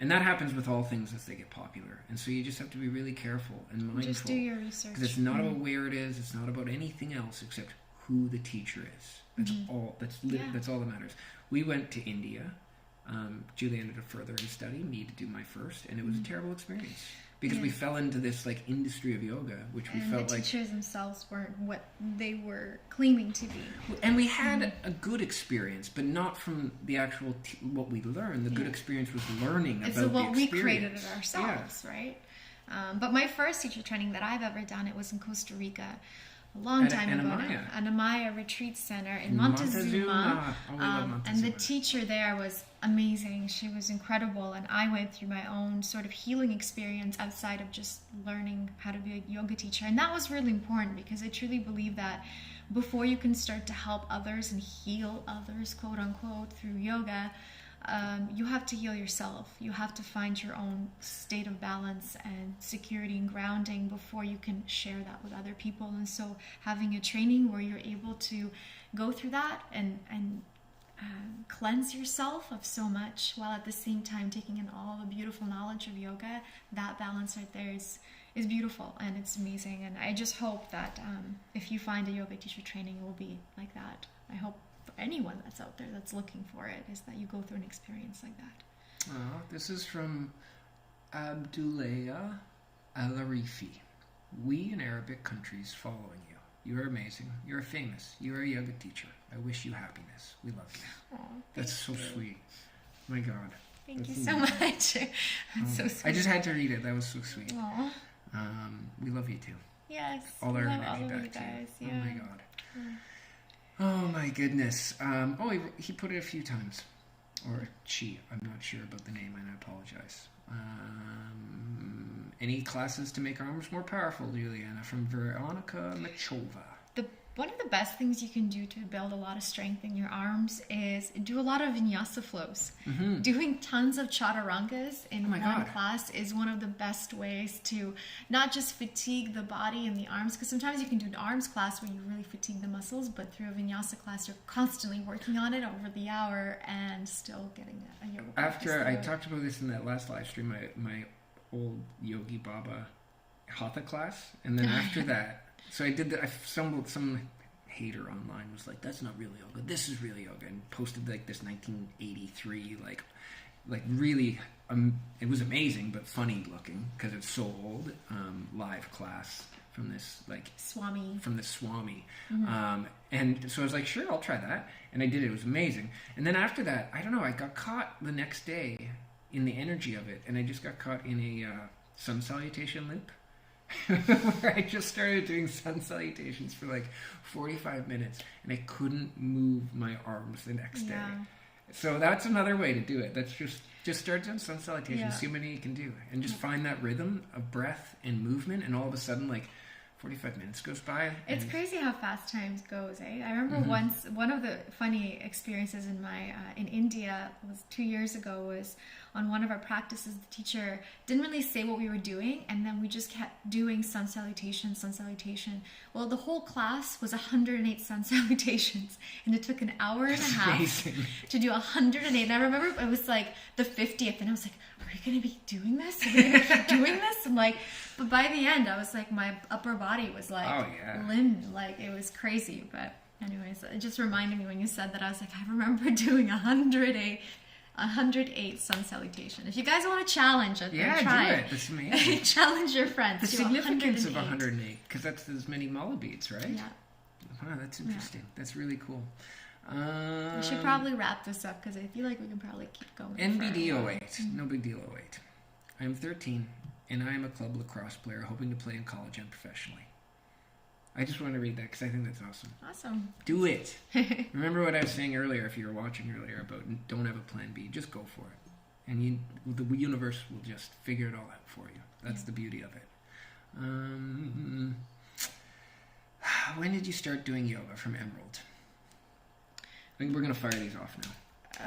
And that happens with all things as they get popular. And so you just have to be really careful and mindful. Just do your research. Because it's not about where it is. It's not about anything else except who the teacher is. That's all. That's all that matters. We went to India. Juliana to further her study, me to do my first, and it was a terrible experience. because we fell into this like industry of yoga, which we felt the like teachers themselves weren't what they were claiming to be. And we had a good experience, but not from the actual what we learned. The good experience was learning about the experience. It's what we created it ourselves, right? But my first teacher training that I've ever done, it was in Costa Rica. A long time ago, an Amaya retreat center in Montezuma. Oh, we love Montezuma. And the teacher there was amazing. She was incredible, and I went through my own sort of healing experience outside of just learning how to be a yoga teacher. And that was really important, because I truly believe that before you can start to help others and heal others, quote unquote, through yoga, you have to heal yourself. You have to find your own state of balance and security and grounding before you can share that with other people. And so having a training where you're able to go through that and cleanse yourself of so much, while at the same time taking in all the beautiful knowledge of yoga, that balance right there is beautiful, and it's amazing. And I just hope that if you find a yoga teacher training, it will be like that. I hope for anyone that's out there that's looking for it, is that you go through an experience like that. This is from Abdullah Al-Arifi. We in Arabic countries following you. You are amazing. You are famous. You are a yoga teacher. I wish you happiness. We love you. That's so sweet. My God. Thank you so much. That's so sweet. I just had to read it. That was so sweet. Aww. We love you too. Yes. All our love energy all of back you to guys. you. Yeah. Oh my God. Oh my goodness. He put it a few times. Or she. I'm not sure about the name, and I apologize. Any classes to make our arms more powerful, Juliana? From Veronica Machova. One of the best things you can do to build a lot of strength in your arms is do a lot of vinyasa flows. Mm-hmm. Doing tons of chaturangas in one class is one of the best ways to not just fatigue the body and the arms, because sometimes you can do an arms class where you really fatigue the muscles, but through a vinyasa class you're constantly working on it over the hour and still getting a yoga practice. After I talked about this in that last live stream, my old Yogi Baba Hatha class, and then after that, so I did that. Some hater online was like, "That's not real yoga. This is real yoga," and posted like this 1983 like really it was amazing but funny looking because it's so old live class from this Swami. Mm-hmm. And so I was like, sure, I'll try that, and I did it. It was amazing. And then after that, I don't know, I got caught the next day in the energy of it, and I just got caught in a sun salutation loop. Where I just started doing sun salutations for like 45 minutes, and I couldn't move my arms the next day. So that's another way to do it. That's just start doing sun salutations, see how many you can do, and just find that rhythm of breath and movement, and all of a sudden, like 45 minutes goes by. It's crazy how fast time goes, eh? I remember once, one of the funny experiences in my in India was 2 years ago, was on one of our practices, the teacher didn't really say what we were doing, and then we just kept doing sun salutation. Well, the whole class was 108 sun salutations, and it took an hour and a half to do 108. And I remember it was like the 50th, and I was like, are we going to be doing this? Are we going to keep doing this? And like, but by the end, I was like, my upper body was like limp, like it was crazy. But anyways, it just reminded me when you said that, I was like, I remember doing 108 sun salutation. If you guys want to challenge it, try do it. That's amazing. Challenge your friends. The significance of 108, because that's as many mala beads, right? Yeah. Wow, that's interesting. Yeah. That's really cool. We should probably wrap this up, because I feel like we can probably keep going. NBD 08. No big deal 08. I'm 13, and I am a club lacrosse player hoping to play in college and professionally. I just want to read that because I think that's awesome. Awesome. Do it. Remember what I was saying earlier, if you were watching earlier, about don't have a plan B. Just go for it. And the universe will just figure it all out for you. That's the beauty of it. When did you start doing yoga? From Emerald. I think we're going to fire these off now.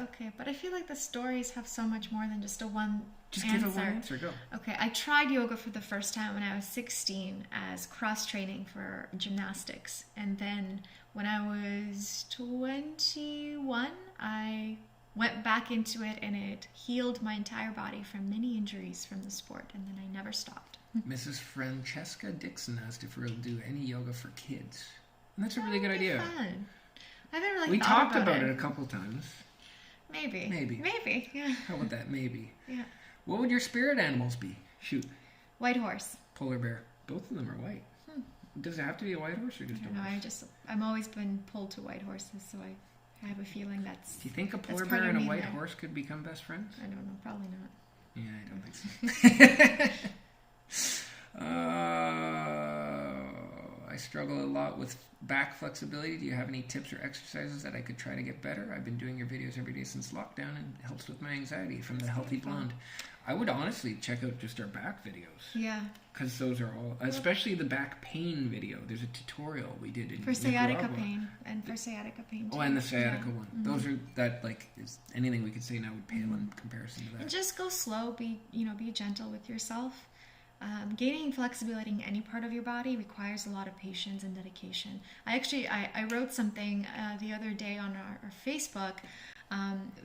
Okay, but I feel like the stories have so much more than just a one Just answer. give it one answer, go. Okay, I tried yoga for the first time when I was 16 as cross-training for gymnastics. And then when I was 21, I went back into it, and it healed my entire body from many injuries from the sport. And then I never stopped. Mrs. Francesca Dixon asked if we'll do any yoga for kids. And that's a really good idea. Fun. I haven't really We thought talked about it a couple times. Maybe, yeah. How about that? Maybe. Yeah. What would your spirit animals be? Shoot. White horse. Polar bear. Both of them are white. Does it have to be a white horse or just a horse? I'm always been pulled to white horses, so I have a feeling that's... Do you think a polar bear and a white horse could become best friends? I don't know. Probably not. Yeah, I don't think so. I struggle a lot with back flexibility. Do you have any tips or exercises that I could try to get better? I've been doing your videos every day since lockdown and it helps with my anxiety from the Healthy Blonde. I would honestly check out just our back videos. Yeah. Because those are all, especially the back pain video. There's a tutorial we did in for sciatica pain and for sciatica pain too. Oh, and the sciatica one. Mm-hmm. Those are that is anything we could say now would pale in comparison to that. And just go slow. Be gentle with yourself. Gaining flexibility in any part of your body requires a lot of patience and dedication. I wrote something the other day on our Facebook.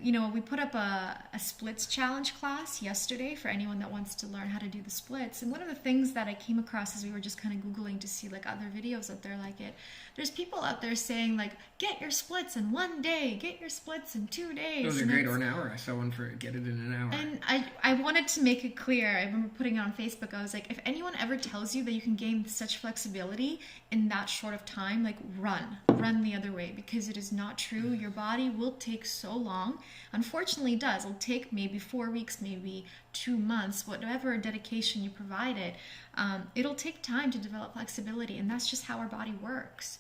We put up a splits challenge class yesterday for anyone that wants to learn how to do the splits. And one of the things that I came across as we were just kind of Googling to see like other videos out there like it, there's people out there saying like, get your splits in 1 day, get your splits in 2 days. Those are great, or an hour. I saw one for get it in an hour. And I wanted to make it clear. I remember putting it on Facebook. I was like, if anyone ever tells you that you can gain such flexibility in that short of time, like run the other way, because it is not true. Your body will take so long. Unfortunately, it does. It'll take maybe 4 weeks, maybe 2 months, whatever dedication you provide it. It'll take time to develop flexibility, and that's just how our body works.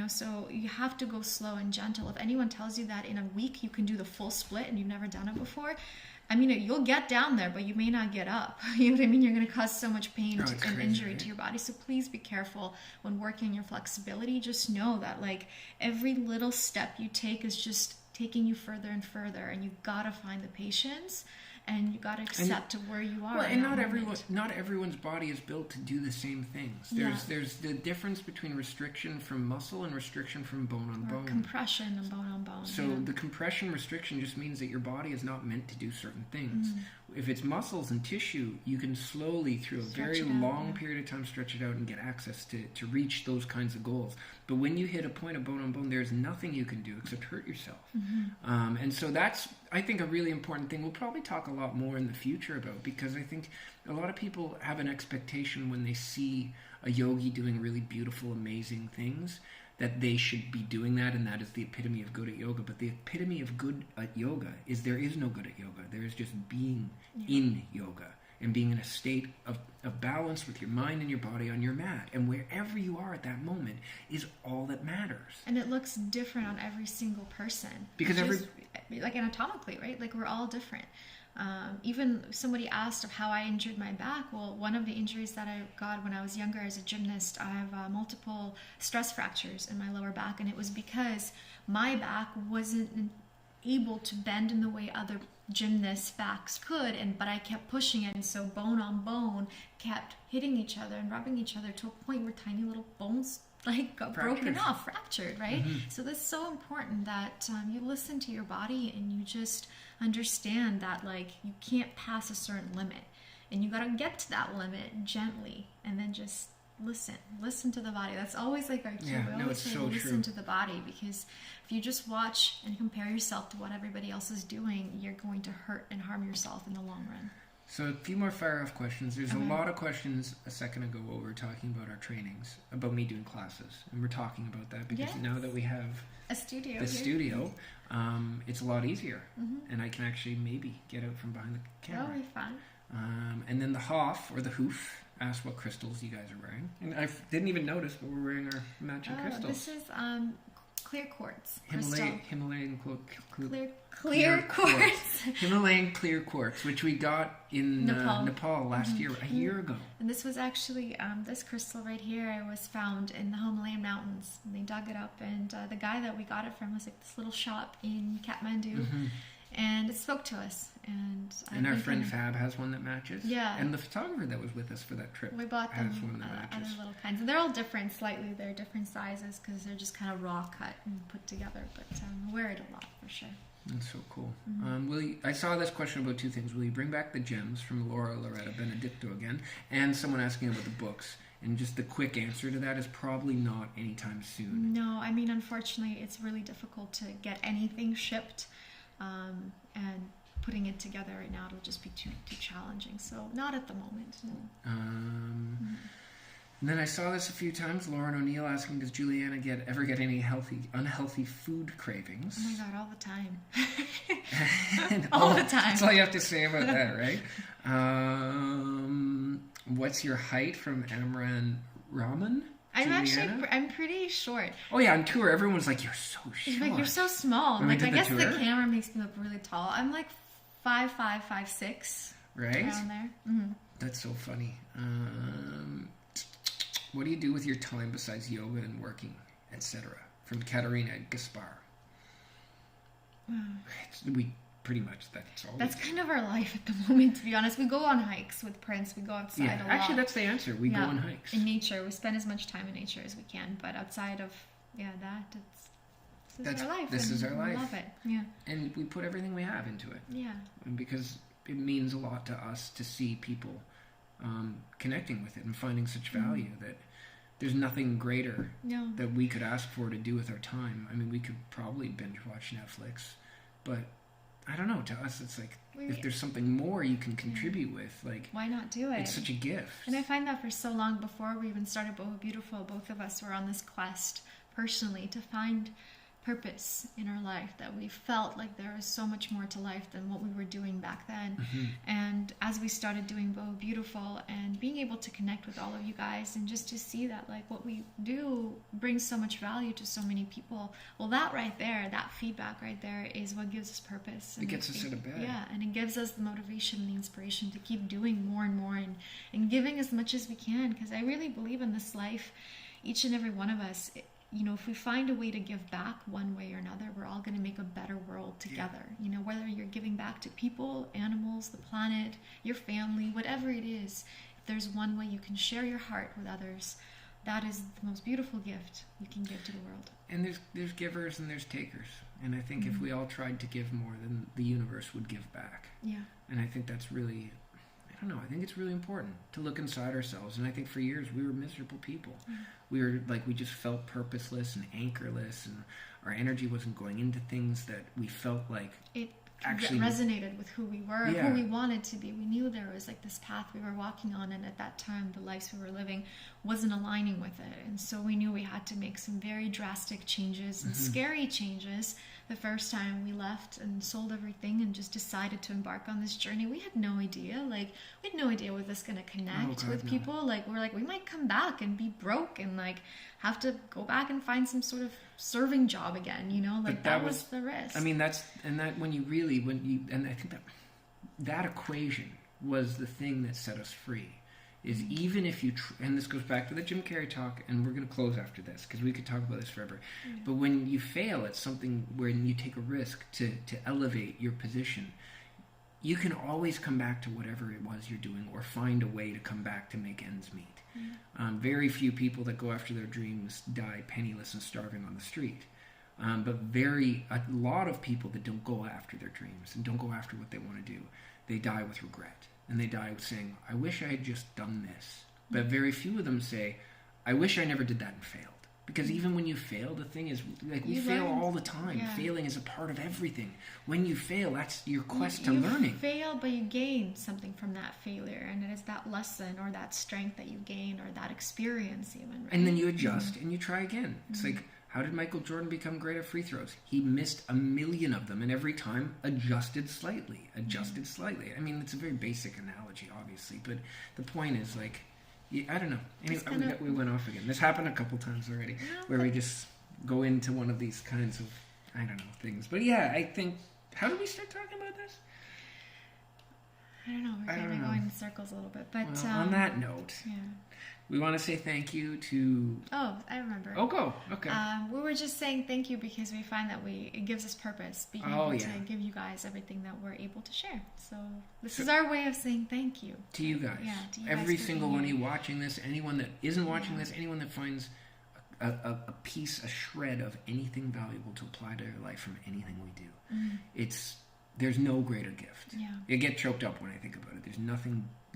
So you have to go slow and gentle. If anyone tells you that in a week you can do the full split and you've never done it before, I mean, you'll get down there, but you may not get up. You know what I mean? You're going to cause so much pain and injury to your body. So please be careful when working on your flexibility. Just know that like every little step you take is just taking you further and further, and you've got to find the patience. And you got to accept to where you are. Well, and not everyone's body is built to do the same things. There's the difference between restriction from muscle and restriction from bone on bone. Compression and bone on bone. So the compression restriction just means that your body is not meant to do certain things. If it's muscles and tissue, you can slowly, through a very long period of time, stretch it out and get access to reach those kinds of goals. But when you hit a point of bone on bone, there's nothing you can do except hurt yourself. And so that's, I think, a really important thing. We'll probably talk a lot more in the future about, because I think a lot of people have an expectation when they see a yogi doing really beautiful, amazing things, that they should be doing that, and that is the epitome of good at yoga. But the epitome of good at yoga is there is no good at yoga. There is just being in yoga and being in a state of balance with your mind and your body on your mat. And wherever you are at that moment is all that matters. And it looks different on every single person. Because like anatomically, right? Like we're all different. Even somebody asked of how I injured my back. Well, one of the injuries that I got when I was younger as a gymnast, I have multiple stress fractures in my lower back, and it was because my back wasn't able to bend in the way other gymnasts' backs could, but I kept pushing it, and so bone on bone kept hitting each other and rubbing each other to a point where tiny little bones got broken off, fractured, right? So this is so important that you listen to your body and you just understand that like you can't pass a certain limit, and you got to get to that limit gently, and then just listen to the body. That's always like our key. We always say listen to the body, because if you just watch and compare yourself to what everybody else is doing, you're going to hurt and harm yourself in the long run. So a few more fire-off questions. There's a lot of questions a second ago while we were talking about our trainings, about me doing classes. And we're talking about that because now that we have a studio, it's a lot easier. And I can actually maybe get out from behind the camera. That'll be fun. And then the Hoff, or the Hoof, asked what crystals you guys are wearing. And I didn't even notice, but we're wearing our matching crystals. This is clear quartz. Himalayan clear quartz. Himalayan clear quartz, which we got in Nepal last year, a year ago. And this was actually, this crystal right here was found in the Himalayan mountains. And they dug it up, and the guy that we got it from was like this little shop in Kathmandu. And it spoke to us. And our friend Fab has one that matches. Yeah. And the photographer that was with us for that trip we bought them has one that matches. Other little kinds. And they're all different slightly. They're different sizes because they're just kind of raw cut and put together. But I wear it a lot for sure. That's so cool. I saw this question about two things. Will you bring back the gems from Laura Loretta Benedicto again? And someone asking about the books. And just the quick answer to that is probably not anytime soon. No, I mean, unfortunately, it's really difficult to get anything shipped. And putting it together right now. It'll just be too challenging. So not at the moment. No. And then I saw this a few times. Lauren O'Neill asking, does Juliana ever get any unhealthy food cravings? Oh my God, all the time. all the time. That's all you have to say about that, right? What's your height from Amran Rahman? I'm pretty short. Oh yeah, on tour everyone's like, you're so short. Like, you're so small. When like, I guess tour? the camera makes me look really tall. I'm like 5'5", 5'6". Right? Around there. Mm-hmm. That's so funny. What do you do with your time besides yoga and working, etc.? From Katerina Gaspar. We pretty much, that's all. That's kind of our life at the moment, to be honest. We go on hikes with Prince. We go outside a lot. Actually, that's the answer. We go on hikes. In nature. We spend as much time in nature as we can. But outside of, this is our life. This is our life. We love it. Yeah. And we put everything we have into it. Yeah. And because it means a lot to us to see people connecting with it and finding such value that there's nothing greater that we could ask for to do with our time. I mean, we could probably binge watch Netflix, but I don't know. To us, it's like if there's something more you can contribute with, like, why not do it? It's such a gift. And I find that for so long, before we even started Boho Beautiful, both of us were on this quest personally to find purpose in our life, that we felt like there was so much more to life than what we were doing back then. And as we started doing Boho Beautiful and being able to connect with all of you guys and just to see that like what we do brings so much value to so many people, well, that right there, that feedback right there is what gives us purpose. And it gets us out of bed. Yeah, and it gives us the motivation and the inspiration to keep doing more and more and giving as much as we can, because I really believe in this life, each and every one of us, if we find a way to give back one way or another, we're all going to make a better world together. Whether you're giving back to people, animals, the planet, your family, whatever it is, if there's one way you can share your heart with others, that is the most beautiful gift you can give to the world. And there's givers and there's takers. And I think if we all tried to give more, then the universe would give back. Yeah. And I think that's really... I don't know. I think it's really important to look inside ourselves. And I think for years we were miserable people. We were like, we just felt purposeless and anchorless, and our energy wasn't going into things that we felt like it actually resonated with who we were, who we wanted to be. We knew there was like this path we were walking on, and at that time the lives we were living wasn't aligning with it. And so we knew we had to make some very drastic changes and scary changes. The first time we left and sold everything and just decided to embark on this journey, we had no idea. Like, we had no idea was this going to connect with people. Like, we're like, we might come back and be broke and like have to go back and find some sort of serving job again, Like, that was the risk. I mean, and I think that equation was the thing that set us free. Is even if you, and this goes back to the Jim Carrey talk, and we're going to close after this because we could talk about this forever. But when you fail at something where you take a risk to elevate your position, you can always come back to whatever it was you're doing, or find a way to come back to make ends meet. Very few people that go after their dreams die penniless and starving on the street. But a lot of people that don't go after their dreams and don't go after what they want to do, they die with regret. And they die with saying, I wish I had just done this. But very few of them say, I wish I never did that and failed. Because even when you fail, the thing is, like, we fail all the time. Yeah. Failing is a part of everything. When you fail, that's your quest to learning. You fail, but you gain something from that failure. And it is that lesson or that strength that you gain, or that experience even. Right? And then you adjust and you try again. It's like, how did Michael Jordan become great at free throws? He missed 1 million of them, and every time adjusted slightly. I mean, it's a very basic analogy, obviously, but the point is, like, I don't know. Anyway, we went off again. This happened a couple times already, where we just go into one of these kinds of, I don't know, things. But yeah, I think, how did we start talking about this? I don't know. We're kind of going in circles a little bit. But well, on that note, we want to say thank you to... Oh, I remember. Oh, go. Okay. We were just saying thank you because we find that it gives us purpose, being able to give you guys everything that we're able to share. So this is our way of saying thank you. To you guys. Yeah, to you Every guys single one of you watching this, anyone that isn't watching this, anyone that finds a piece, a shred of anything valuable to apply to their life from anything we do, there's no greater gift. Yeah. I get choked up when I think about it. There's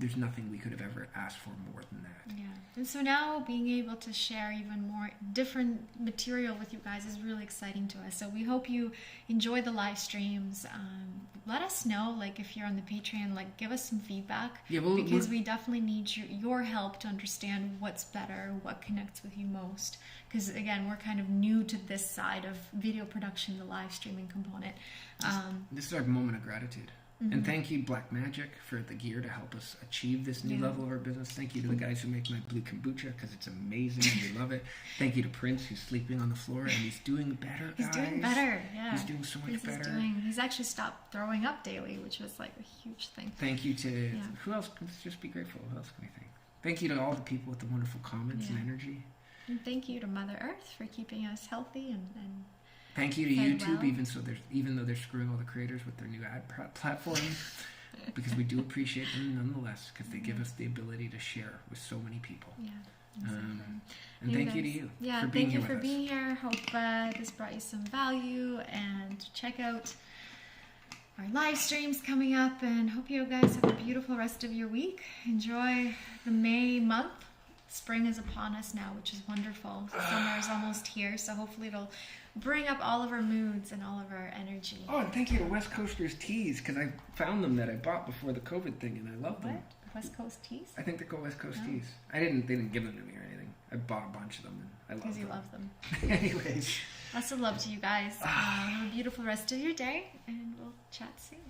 there's nothing we could have ever asked for more than that. Yeah. And so now being able to share even more different material with you guys is really exciting to us. So we hope you enjoy the live streams. Let us know, like, if you're on the Patreon, like, give us some feedback. Yeah, because we definitely need your help to understand what's better, what connects with you most. Because, again, we're kind of new to this side of video production, the live streaming component. This is our moment of gratitude. And thank you, Black Magic, for the gear to help us achieve this new level of our business. Thank you to the guys who make my blue kombucha, because it's amazing and we love it. Thank you to Prince, who's sleeping on the floor, and he's doing better, guys. He's doing better, yeah. He's doing so much better. He's actually stopped throwing up daily, which was like a huge thing. Thank you to, who else? Let's just be grateful. Who else can we thank? Thank you to all the people with the wonderful comments and energy. And thank you to Mother Earth for keeping us healthy and thank you to YouTube, even though they're screwing all the creators with their new ad platform. Because we do appreciate them nonetheless, because they give us the ability to share with so many people. Yeah, exactly. And thank you to you. Yeah, for being thank you here for with being here. Hope this brought you some value, and check out our live streams coming up, and hope you guys have a beautiful rest of your week. Enjoy the May month. Spring is upon us now, which is wonderful. Summer is almost here, so hopefully it'll bring up all of our moods and all of our energy. Oh, and thank you to West Coasters Teas, because I found them that I bought before the COVID thing, and I love them. What? West Coast Teas? I think they're called West Coast Teas. They didn't give them to me or anything. I bought a bunch of them, and I love them. Because you love them. Anyways. Lots of love to you guys. Have a beautiful rest of your day, and we'll chat soon.